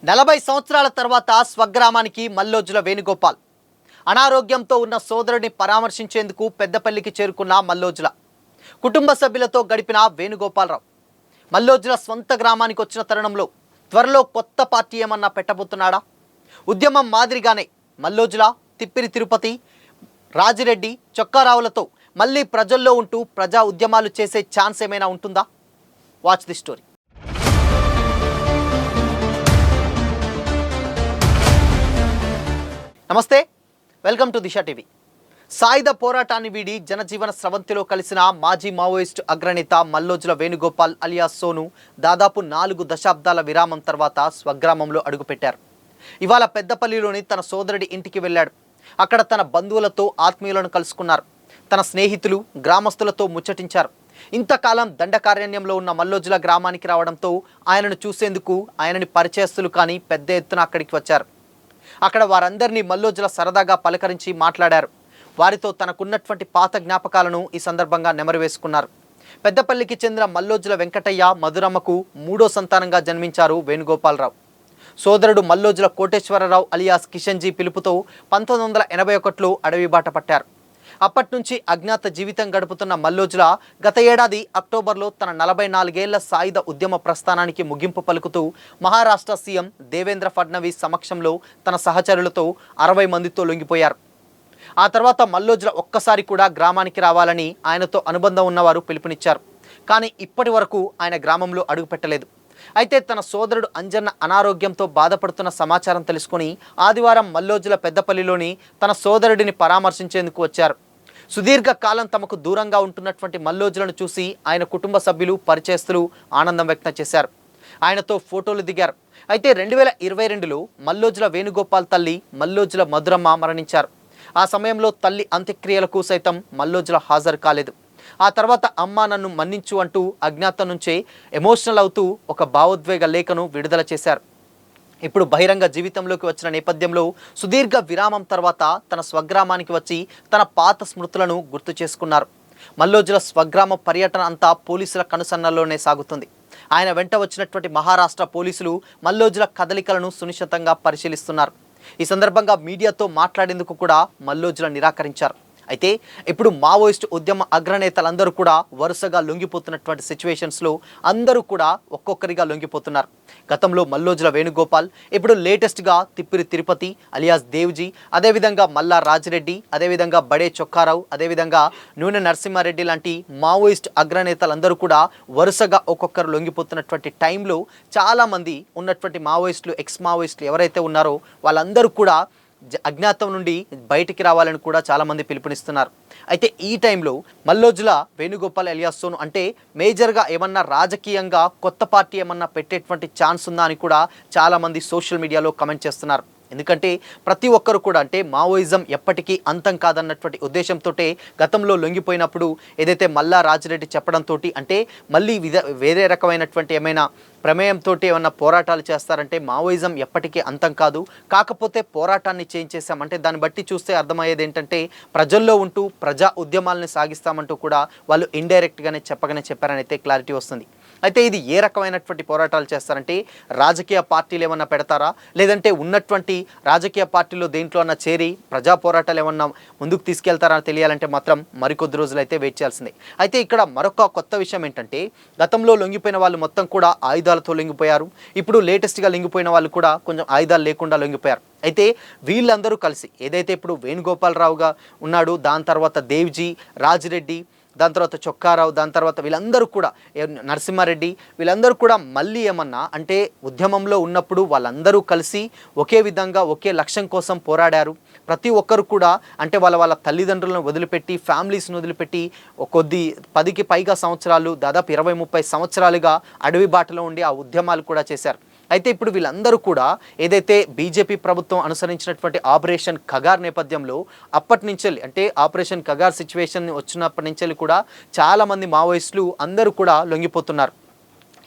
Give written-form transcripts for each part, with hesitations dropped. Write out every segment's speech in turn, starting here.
40 సంవత్సరాల తర్వాత స్వగ్రామానికి మల్లోజుల వేణుగోపాల్ అనారోగ్యంతో ఉన్న సోదరుడిని పరామర్శించేందుకు పెద్దపల్లికి చేరుకున్న మల్లోజుల కుటుంబ సభ్యులతో గడిపిన వేణుగోపాలరావు మల్లోజుల సొంత గ్రామానికి వచ్చిన తరుణంలో త్వరలో కొత్త పార్టీ ఏమన్నా పెట్టబోతున్నాడా? ఉద్యమం మాదిరిగానే మల్లోజుల తిప్పిరి తిరుపతి రాజిరెడ్డి చొక్కారావులతో మళ్ళీ ప్రజల్లో ఉంటూ ప్రజా ఉద్యమాలు చేసే ఛాన్స్ ఏమైనా ఉంటుందా? Watch the story. నమస్తే, వెల్కమ్ టు దిశ టీవీ. సాయుధ పోరాటాన్ని వీడి జనజీవన స్రవంతిలో కలిసిన మాజీ మావోయిస్టు అగ్రనేత మల్లోజుల వేణుగోపాల్ అలియాస్ సోను దాదాపు 4 దశాబ్దాల విరామం తర్వాత స్వగ్రామంలో అడుగుపెట్టారు. ఇవాళ పెద్దపల్లిలోని తన సోదరుడి ఇంటికి వెళ్ళాడు. అక్కడ తన బంధువులతో ఆత్మీయులను కలుసుకున్నారు. తన స్నేహితులు గ్రామస్తులతో ముచ్చటించారు. ఇంతకాలం దండకారణ్యంలో ఉన్న మల్లోజుల గ్రామానికి రావడంతో ఆయనను చూసేందుకు ఆయనని పరిచయస్తులు కానీ పెద్ద ఎత్తున అక్కడికి వచ్చారు. అక్కడ వారందరినీ మల్లోజుల సరదాగా పలకరించి మాట్లాడారు. వారితో తనకున్నటువంటి పాత జ్ఞాపకాలను ఈ సందర్భంగా నెమరు వేసుకున్నారు. పెద్దపల్లికి చెందిన మల్లోజుల వెంకటయ్య మధురమ్మకు 3వ సంతానంగా జన్మించారు వేణుగోపాలరావు. సోదరుడు మల్లోజుల కోటేశ్వరరావు అలియాస్ కిషన్జీ పిలుపుతో 1981లో అడవి బాట పట్టారు. అప్పటి నుంచి అజ్ఞాత జీవితం గడుపుతున్న మల్లోజుల గత ఏడాది అక్టోబర్లో తన 44 ఏళ్ల సాయుధ ఉద్యమ ప్రస్థానానికి ముగింపు పలుకుతూ మహారాష్ట్ర సీఎం దేవేంద్ర ఫడ్నవీస్ సమక్షంలో తన సహచరులతో 60 మందితో లొంగిపోయారు. ఆ తర్వాత మల్లోజుల ఒక్కసారి కూడా గ్రామానికి రావాలని ఆయనతో అనుబంధం ఉన్నవారు పిలుపునిచ్చారు. కానీ ఇప్పటి వరకు ఆయన గ్రామంలో అడుగుపెట్టలేదు. అయితే తన సోదరుడు అంజన్న అనారోగ్యంతో బాధపడుతున్న సమాచారం తెలుసుకుని ఆదివారం మల్లోజుల పెద్దపల్లిలోని తన సోదరుడిని పరామర్శించేందుకు వచ్చారు. సుదీర్ఘ కాలం తమకు దూరంగా ఉంటున్నటువంటి మల్లోజులను చూసి ఆయన కుటుంబ సభ్యులు పరిచయస్తులు ఆనందం వ్యక్తం చేశారు. ఆయనతో ఫోటోలు దిగారు. అయితే 2022లో మల్లోజుల వేణుగోపాల్ తల్లి మల్లోజుల మధురమ్మ మరణించారు. ఆ సమయంలో తల్లి అంత్యక్రియలకు సైతం మల్లోజుల హాజరు కాలేదు. ఆ తర్వాత అమ్మ నన్ను మన్నించు అంటూ అజ్ఞాతం నుంచే ఎమోషనల్ అవుతూ ఒక భావోద్వేగ లేఖను విడుదల చేశారు. ఇప్పుడు బహిరంగ జీవితంలోకి వచ్చిన నేపథ్యంలో సుదీర్ఘ విరామం తర్వాత తన స్వగ్రామానికి వచ్చి తన పాత స్మృతులను గుర్తు చేసుకున్నారు. మల్లోజుల స్వగ్రామ పర్యటన అంతా పోలీసుల కనుసన్నల్లోనే సాగుతుంది. ఆయన వెంట వచ్చినటువంటి మహారాష్ట్ర పోలీసులు మల్లోజుల కదలికలను సునిశ్చితంగా పరిశీలిస్తున్నారు. ఈ సందర్భంగా మీడియాతో మాట్లాడేందుకు కూడా మల్లోజుల నిరాకరించారు. అయితే ఇప్పుడు మావోయిస్టు ఉద్యమ అగ్రనేతలందరూ కూడా వరుసగా లొంగిపోతున్నటువంటి సిచ్యువేషన్స్లో అందరూ కూడా ఒక్కొక్కరిగా లొంగిపోతున్నారు. గతంలో మల్లోజుల వేణుగోపాల్, ఇప్పుడు లేటెస్ట్గా తిప్పిరి తిరుపతి అలియాస్ దేవ్జీ, అదేవిధంగా మల్లా రాజిరెడ్డి, అదేవిధంగా బడే చొక్కారావు, అదేవిధంగా నూనె నరసింహారెడ్డి లాంటి మావోయిస్టు అగ్రనేతలందరూ కూడా వరుసగా ఒక్కొక్కరు లొంగిపోతున్నటువంటి టైంలో చాలామంది ఉన్నటువంటి మావోయిస్టులు ఎక్స్ మావోయిస్టులు ఎవరైతే ఉన్నారో వాళ్ళందరూ కూడా అజ్ఞాతం నుండి బయటికి రావాలని కూడా చాలామంది పిలుపునిస్తున్నారు. అయితే ఈ టైంలో మల్లోజుల వేణుగోపాల్ అలియాస్ సోను అంటే మేజర్గా ఏమన్నా రాజకీయంగా కొత్త పార్టీ ఏమన్నా పెట్టేటువంటి ఛాన్స్ ఉందా అని కూడా చాలామంది సోషల్ మీడియాలో కమెంట్ చేస్తున్నారు. ఎందుకంటే ప్రతి ఒక్కరు కూడా అంటే మావోయిజం ఎప్పటికీ అంతం కాదన్నటువంటి ఉద్దేశంతో గతంలో లొంగిపోయినప్పుడు ఏదైతే మల్లా రాజిరెడ్డి చెప్పడంతో అంటే మళ్ళీ వేరే రకమైనటువంటి ఏమైనా ప్రమేయంతో ఏమన్నా పోరాటాలు చేస్తారంటే మావోయిజం ఎప్పటికీ అంతం కాదు, కాకపోతే పోరాటాన్ని చేంజ్ చేశామంటే దాన్ని బట్టి చూస్తే అర్థమయ్యేది ఏంటంటే ప్రజల్లో ఉంటూ ప్రజా ఉద్యమాలని సాగిస్తామంటూ కూడా వాళ్ళు ఇండైరెక్ట్గానే చెప్పారని అయితే క్లారిటీ వస్తుంది. అయితే ఇది ఏ రకమైనటువంటి పోరాటాలు చేస్తారంటే రాజకీయ పార్టీలు ఏమన్నా పెడతారా, లేదంటే ఉన్నటువంటి రాజకీయ పార్టీలో దేంట్లో అన్నా చేరి ప్రజా పోరాటాలు ఏమన్నా ముందుకు తీసుకెళ్తారా అని తెలియాలంటే మాత్రం మరికొద్ది రోజులైతే వెయిట్ చేయాల్సిందే. అయితే ఇక్కడ మరొక కొత్త విషయం ఏంటంటే గతంలో లొంగిపోయిన వాళ్ళు మొత్తం కూడా ఆయుధాలతో లొంగిపోయారు. ఇప్పుడు లేటెస్ట్గా లొంగిపోయిన వాళ్ళు కూడా కొంచెం ఆయుధాలు లేకుండా లొంగిపోయారు. అయితే వీళ్ళందరూ కలిసి ఏదైతే ఇప్పుడు వేణుగోపాలరావుగా ఉన్నాడు, దాని తర్వాత దేవ్జీ, రాజిరెడ్డి, దాని తర్వాత చొక్కారావు, దాని తర్వాత వీళ్ళందరూ కూడా నరసింహారెడ్డి, వీళ్ళందరూ కూడా మళ్ళీ ఏమన్నా అంటే ఉద్యమంలో ఉన్నప్పుడు వాళ్ళందరూ కలిసి ఒకే విధంగా ఒకే లక్ష్యం కోసం పోరాడారు. ప్రతి ఒక్కరు కూడా అంటే వాళ్ళ తల్లిదండ్రులను వదిలిపెట్టి ఫ్యామిలీస్ని వదిలిపెట్టి కొద్ది 10కి పైగా సంవత్సరాలు దాదాపు 20-30 సంవత్సరాలుగా అడవి బాటలో ఉండి ఆ ఉద్యమాలు కూడా చేశారు. అయితే ఇప్పుడు వీళ్ళందరూ కూడా ఏదైతే బీజేపీ ప్రభుత్వం అనుసరించినటువంటి ఆపరేషన్ కగార్ నేపథ్యంలో అప్పటి నుంచి అంటే ఆపరేషన్ కగార్ సిచ్యువేషన్ వచ్చినప్పటి నుంచి కూడా చాలామంది మావోయిస్టులు అందరూ కూడా లొంగిపోతున్నారు.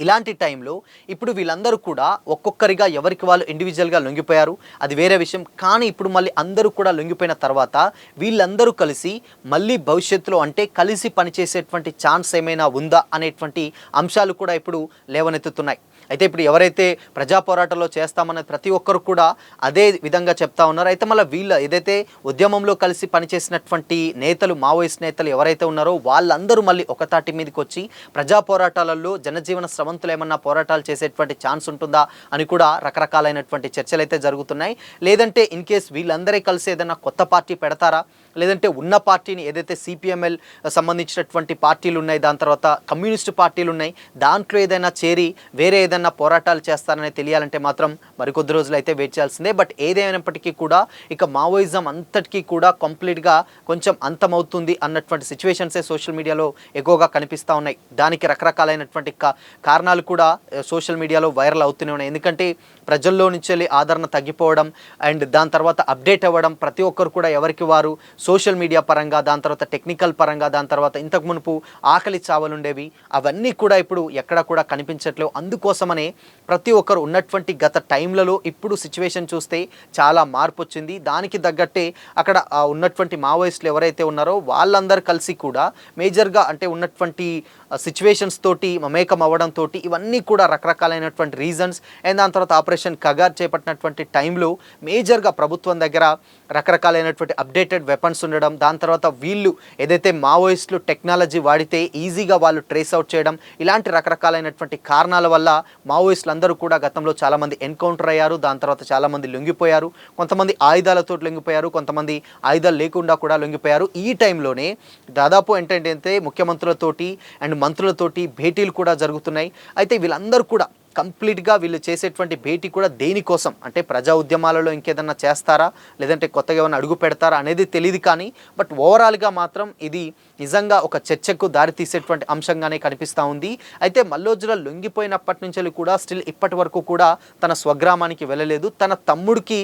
ఇలాంటి టైంలో ఇప్పుడు వీళ్ళందరూ కూడా ఒక్కొక్కరిగా ఎవరికి వాళ్ళు ఇండివిజువల్గా లొంగిపోయారు, అది వేరే విషయం. కానీ ఇప్పుడు మళ్ళీ అందరూ కూడా లొంగిపోయిన తర్వాత వీళ్ళందరూ కలిసి మళ్ళీ భవిష్యత్తులో అంటే కలిసి పనిచేసేటువంటి ఛాన్స్ ఏమైనా ఉందా అనేటువంటి అంశాలు కూడా ఇప్పుడు లేవనెత్తుతున్నాయి. అయితే ఇప్పుడు ఎవరైతే ప్రజా పోరాటంలో చేస్తామన్నది ప్రతి ఒక్కరు కూడా అదే విధంగా చెప్తా ఉన్నారు. అయితే మళ్ళీ వీళ్ళు ఏదైతే ఉద్యమంలో కలిసి పనిచేసినటువంటి నేతలు, మావోయిస్ట్ నేతలు ఎవరైతే ఉన్నారో వాళ్ళందరూ మళ్ళీ ఒక తాటి మీదకి వచ్చి ప్రజా పోరాటాలలో జనజీవన స్రవంతులు ఏమన్నా పోరాటాలు చేసేటువంటి ఛాన్స్ ఉంటుందా అని కూడా రకరకాలైనటువంటి చర్చలు అయితే జరుగుతున్నాయి. లేదంటే ఇన్ కేస్ వీళ్ళందరే కలిసి ఏదైనా కొత్త పార్టీ పెడతారా, లేదంటే ఉన్న పార్టీని ఏదైతే సిపిఎంఎల్ సంబంధించినటువంటి పార్టీలు ఉన్నాయి, దాని తర్వాత కమ్యూనిస్టు పార్టీలు ఉన్నాయి, దాంట్లో ఏదైనా చేరి వేరే ఏదైనా పోరాటాలు చేస్తారని తెలియాలంటే మాత్రం మరికొద్ది రోజులు అయితే వెయిట్ చేయాల్సిందే. బట్ ఏదేమైనప్పటికీ కూడా ఇక మావోయిజం అంతటికీ కూడా కంప్లీట్గా కొంచెం అంతమవుతుంది అన్నటువంటి సిచ్యువేషన్సే సోషల్ మీడియాలో ఎక్కువగా కనిపిస్తూ ఉన్నాయి. దానికి రకరకాలైనటువంటి కారణాలు కూడా సోషల్ మీడియాలో వైరల్ అవుతూనే ఉన్నాయి. ఎందుకంటే ప్రజల్లో నుంచి వెళ్ళి ఆదరణ తగ్గిపోవడం అండ్ దాని తర్వాత అప్డేట్ అవ్వడం, ప్రతి ఒక్కరు కూడా ఎవరికి వారు సోషల్ మీడియా పరంగా, దాని తర్వాత టెక్నికల్ పరంగా, దాని తర్వాత ఇంతకు మునుపు ఆకలి చావలుండేవి, అవన్నీ కూడా ఇప్పుడు ఎక్కడ కూడా కనిపించట్లేవు. అందుకోసమనే ప్రతి ఒక్కరు ఉన్నటువంటి గత టైంలలో ఇప్పుడు సిచ్యువేషన్ చూస్తే చాలా మార్పు వచ్చింది. దానికి తగ్గట్టే అక్కడ ఉన్నటువంటి మావోయిస్టులు ఎవరైతే ఉన్నారో వాళ్ళందరూ కలిసి కూడా మేజర్గా అంటే ఉన్నటువంటి సిచ్యువేషన్స్ తోటి మమేకం అవ్వడంతో ఇవన్నీ కూడా రకరకాలైనటువంటి రీజన్స్ అండ్ దాని తర్వాత ఆపరేషన్ కగార్ చేపట్టినటువంటి టైంలో మేజర్గా ప్రభుత్వం దగ్గర రకరకాలైనటువంటి అప్డేటెడ్ వెపన్స్ ఉండడం, దాని తర్వాత వీళ్ళు ఏదైతే మావోయిస్టులు టెక్నాలజీ వాడితే ఈజీగా వాళ్ళు ట్రేస్ అవుట్ చేయడం, ఇలాంటి రకరకాలైనటువంటి కారణాల వల్ల మావోయిస్టులు అందరూ కూడా గతంలో చాలామంది ఎన్కౌంటర్ అయ్యారు. దాని తర్వాత చాలామంది లొంగిపోయారు. కొంతమంది ఆయుధాలతో లొంగిపోయారు, కొంతమంది ఆయుధాలు లేకుండా కూడా లొంగిపోయారు. ఈ టైంలోనే దాదాపు ఏంటంటే ముఖ్యమంత్రులతోటి అండ్ మంత్రులతోటి భేటీలు కూడా జరుగుతున్నాయి. అయితే వీళ్ళందరూ కూడా కంప్లీట్గా వీళ్ళు చేసేటువంటి భేటీ కూడా దేనికోసం అంటే ప్రజా ఉద్యమాలలో ఇంకేదన్నా చేస్తారా, లేదంటే కొత్తగా ఏమైనా అడుగు పెడతారా అనేది తెలియదు. కానీ బట్ ఓవరాల్గా మాత్రం ఇది నిజంగా ఒక చర్చకు దారి తీసేటువంటి అంశంగానే కనిపిస్తూ ఉంది. అయితే మల్లోజుల లొంగిపోయినప్పటి నుంచి కూడా స్టిల్ ఇప్పటి వరకు కూడా తన స్వగ్రామానికి వెళ్ళలేదు. తన తమ్ముడికి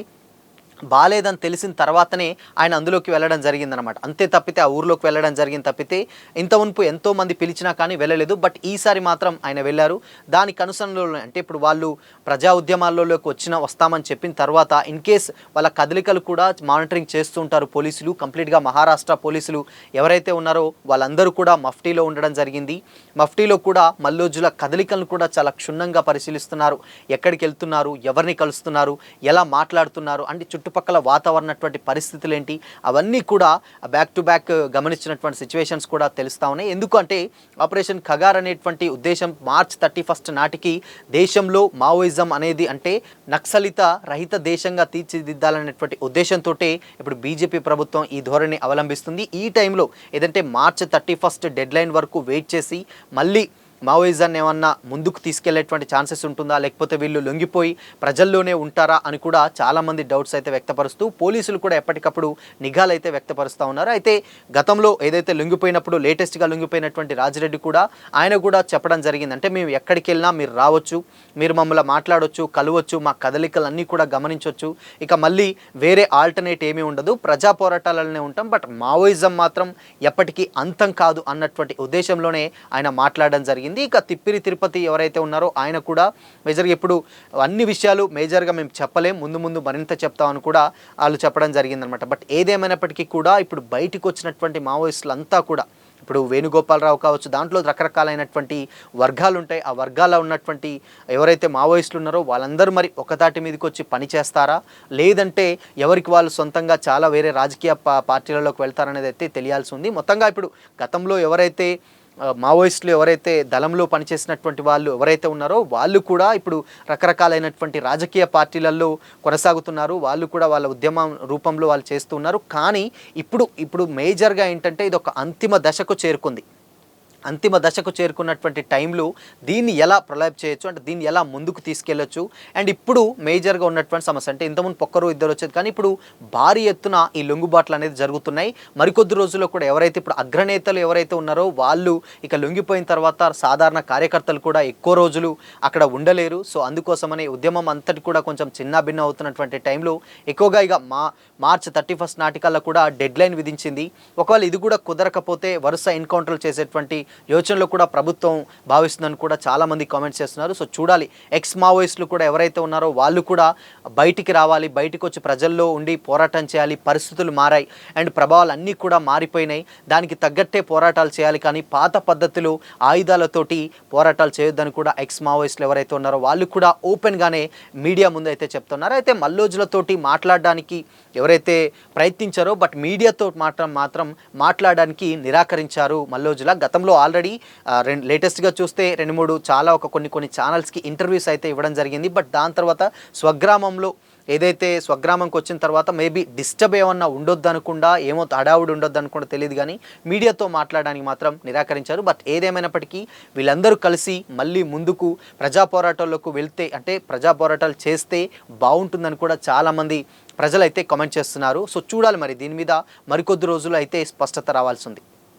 బాలేదని తెలిసిన తర్వాతనే ఆయన అందులోకి వెళ్ళడం జరిగిందనమాట. అంతే తప్పితే ఆ ఊర్లోకి వెళ్ళడం జరిగింది తప్పితే ఇంత మునుపు ఎంతోమంది పిలిచినా కానీ వెళ్ళలేదు. బట్ ఈసారి మాత్రం ఆయన వెళ్ళారు. దానికి అనుసరణలో అంటే ఇప్పుడు వాళ్ళు ప్రజా ఉద్యమాల్లోకి వస్తామని చెప్పిన తర్వాత ఇన్ కేస్ వాళ్ళ కదలికలు కూడా మానిటరింగ్ చేస్తూ ఉంటారు పోలీసులు. కంప్లీట్గా మహారాష్ట్ర పోలీసులు ఎవరైతే ఉన్నారో వాళ్ళందరూ కూడా మఫ్టీలో ఉండడం జరిగింది. మఫ్టీలో కూడా మల్లోజుల కదలికలను కూడా చాలా క్షుణ్ణంగా పరిశీలిస్తున్నారు. ఎక్కడికి వెళ్తున్నారు, ఎవరిని కలుస్తున్నారు, ఎలా మాట్లాడుతున్నారు అంటే చుట్టుపక్కల వాతావరణటువంటి పరిస్థితులు ఏంటి, అవన్నీ కూడా బ్యాక్ టు బ్యాక్ గమనించినటువంటి సిచ్యువేషన్స్ కూడా తెలుస్తూ ఉన్నాయి. ఎందుకంటే ఆపరేషన్ ఖగార్ అనేటువంటి ఉద్దేశం మార్చ్ 31 నాటికి దేశంలో మావోయిజం అనేది అంటే నక్సలిత రహిత దేశంగా తీర్చిదిద్దాలనేటువంటి ఉద్దేశంతో ఇప్పుడు బీజేపీ ప్రభుత్వం ఈ ధోరణి అవలంబిస్తుంది. ఈ టైంలో ఏదంటే మార్చ్ 31 డెడ్ లైన్ వరకు వెయిట్ చేసి మళ్ళీ మావోయిజాన్ని ఏమన్నా ముందుకు తీసుకెళ్లేటువంటి ఛాన్సెస్ ఉంటుందా, లేకపోతే వీళ్ళు లొంగిపోయి ప్రజల్లోనే ఉంటారా అని కూడా చాలామంది డౌట్స్ అయితే వ్యక్తపరుస్తూ పోలీసులు కూడా ఎప్పటికప్పుడు నిఘాలు అయితే వ్యక్తపరుస్తూ ఉన్నారు. అయితే గతంలో ఏదైతే లొంగిపోయినప్పుడు లేటెస్ట్గా లొంగిపోయినటువంటి రాజిరెడ్డి కూడా ఆయన కూడా చెప్పడం జరిగింది. అంటే మేము ఎక్కడికి వెళ్ళినా మీరు రావచ్చు, మీరు మమ్మల్ని మాట్లాడవచ్చు, కలవచ్చు, మా కదలికలన్నీ కూడా గమనించవచ్చు, ఇక మళ్ళీ వేరే ఆల్టర్నేట్ ఏమీ ఉండదు, ప్రజా పోరాటాలనే ఉంటాం, బట్ మావోయిజం మాత్రం ఎప్పటికీ అంతం కాదు అన్నటువంటి ఉద్దేశంలోనే ఆయన మాట్లాడడం జరిగింది. ఇక తిప్పిరి తిరుపతి ఎవరైతే ఉన్నారో ఆయన కూడా మేజర్గా ఇప్పుడు అన్ని విషయాలు మేజర్గా మేము చెప్పలేం, ముందు ముందు మరింత చెప్తామని కూడా వాళ్ళు చెప్పడం జరిగిందనమాట. బట్ ఏదేమైనప్పటికీ కూడా ఇప్పుడు బయటకు వచ్చినటువంటి మావోయిస్టులు అంతా కూడా ఇప్పుడు వేణుగోపాలరావు కావచ్చు, దాంట్లో రకరకాలైనటువంటి వర్గాలు ఉంటాయి. ఆ వర్గాల్లో ఉన్నటువంటి ఎవరైతే మావోయిస్టులు ఉన్నారో వాళ్ళందరూ మరి ఒకతాటి మీదకి వచ్చి పని చేస్తారా, లేదంటే ఎవరికి వాళ్ళు సొంతంగా చాలా వేరే రాజకీయ పార్టీలలోకి వెళ్తారనేది అయితే తెలియాల్సి ఉంది. మొత్తంగా ఇప్పుడు గతంలో ఎవరైతే మావోయిస్టులు ఎవరైతే దళంలో పనిచేసినటువంటి వాళ్ళు ఎవరైతే ఉన్నారో వాళ్ళు కూడా ఇప్పుడు రకరకాలైనటువంటి రాజకీయ పార్టీలలో కొనసాగుతున్నారు. వాళ్ళు కూడా వాళ్ళ ఉద్యమం రూపంలో వాళ్ళు చేస్తూ ఉన్నారు. కానీ ఇప్పుడు మేజర్గా ఏంటంటే ఇది ఒక అంతిమ దశకు చేరుకుంది. అంతిమ దశకు చేరుకున్నటువంటి టైంలో దీన్ని ఎలా ప్రొలాప్ చేయొచ్చు అంటే దీన్ని ఎలా ముందుకు తీసుకెళ్లొచ్చు అండ్ ఇప్పుడు మేజర్గా ఉన్నటువంటి సమస్య అంటే ఇంతకుముందు ఒక్కరు ఇద్దరు వచ్చేది కానీ ఇప్పుడు భారీ ఎత్తున ఈ లొంగుబాట్లు అనేది జరుగుతున్నాయి. మరికొద్ది రోజుల్లో కూడా ఎవరైతే ఇప్పుడు అగ్రనేతలు ఎవరైతే ఉన్నారో వాళ్ళు ఇక లొంగిపోయిన తర్వాత సాధారణ కార్యకర్తలు కూడా ఎక్కువ రోజులు అక్కడ ఉండలేరు. సో అందుకోసమని ఉద్యమం అంతటి కూడా కొంచెం చిన్న భిన్న అవుతున్నటువంటి టైంలో ఎక్కువగా ఇక మార్చ్ 31 నాటికల్లా కూడా డెడ్ లైన్ విధించింది. ఒకవేళ ఇది కూడా కుదరకపోతే వరుస ఎన్కౌంటర్లు చేసేటువంటి యోచనలో కూడా ప్రభుత్వం భావిస్తుందని కూడా చాలామంది కామెంట్స్ చేస్తున్నారు. సో చూడాలి, ఎక్స్ మావోయిస్టులు కూడా ఎవరైతే ఉన్నారో వాళ్ళు కూడా బయటికి రావాలి, బయటికి వచ్చి ప్రజల్లో ఉండి పోరాటం చేయాలి. పరిస్థితులు మారాయి అండ్ ప్రభావాలు అన్నీ కూడా మారిపోయినాయి, దానికి తగ్గట్టే పోరాటాలు చేయాలి. కానీ పాత పద్ధతులు ఆయుధాలతోటి పోరాటాలు చేయొద్దని కూడా ఎక్స్ మావోయిస్టులు ఎవరైతే ఉన్నారో వాళ్ళు కూడా ఓపెన్గానే మీడియా ముందు అయితే చెప్తున్నారు. అయితే మల్లోజులతోటి మాట్లాడడానికి ఎవరైతే ప్రయత్నించారో బట్ మీడియాతో మాత్రం మాట్లాడడానికి నిరాకరించారు మల్లోజుల. గతంలో ఆల్రెడీ లేటెస్ట్గా చూస్తే 2-3 చాలా కొన్ని ఛానల్స్కి ఇంటర్వ్యూస్ అయితే ఇవ్వడం జరిగింది. బట్ దాని తర్వాత స్వగ్రామంలో ఏదైతే స్వగ్రామంకి వచ్చిన తర్వాత మేబీ డిస్టర్బ్ ఏమన్నా ఉండొద్దు అనుకుండా, ఏమో హడావుడి ఉండొద్దు అనుకుండా తెలియదు, కానీ మీడియాతో మాట్లాడడానికి మాత్రం నిరాకరించారు. బట్ ఏదేమైనప్పటికీ వీళ్ళందరూ కలిసి మళ్ళీ ముందుకు ప్రజా పోరాటాలకు వెళ్తే, అంటే ప్రజా పోరాటాలు చేస్తే బాగుంటుందని కూడా చాలామంది ప్రజలైతే కామెంట్ చేస్తున్నారు. సో చూడాలి మరి దీని మీద మరికొద్ది రోజులు అయితే స్పష్టత రావాల్సి ఉంది.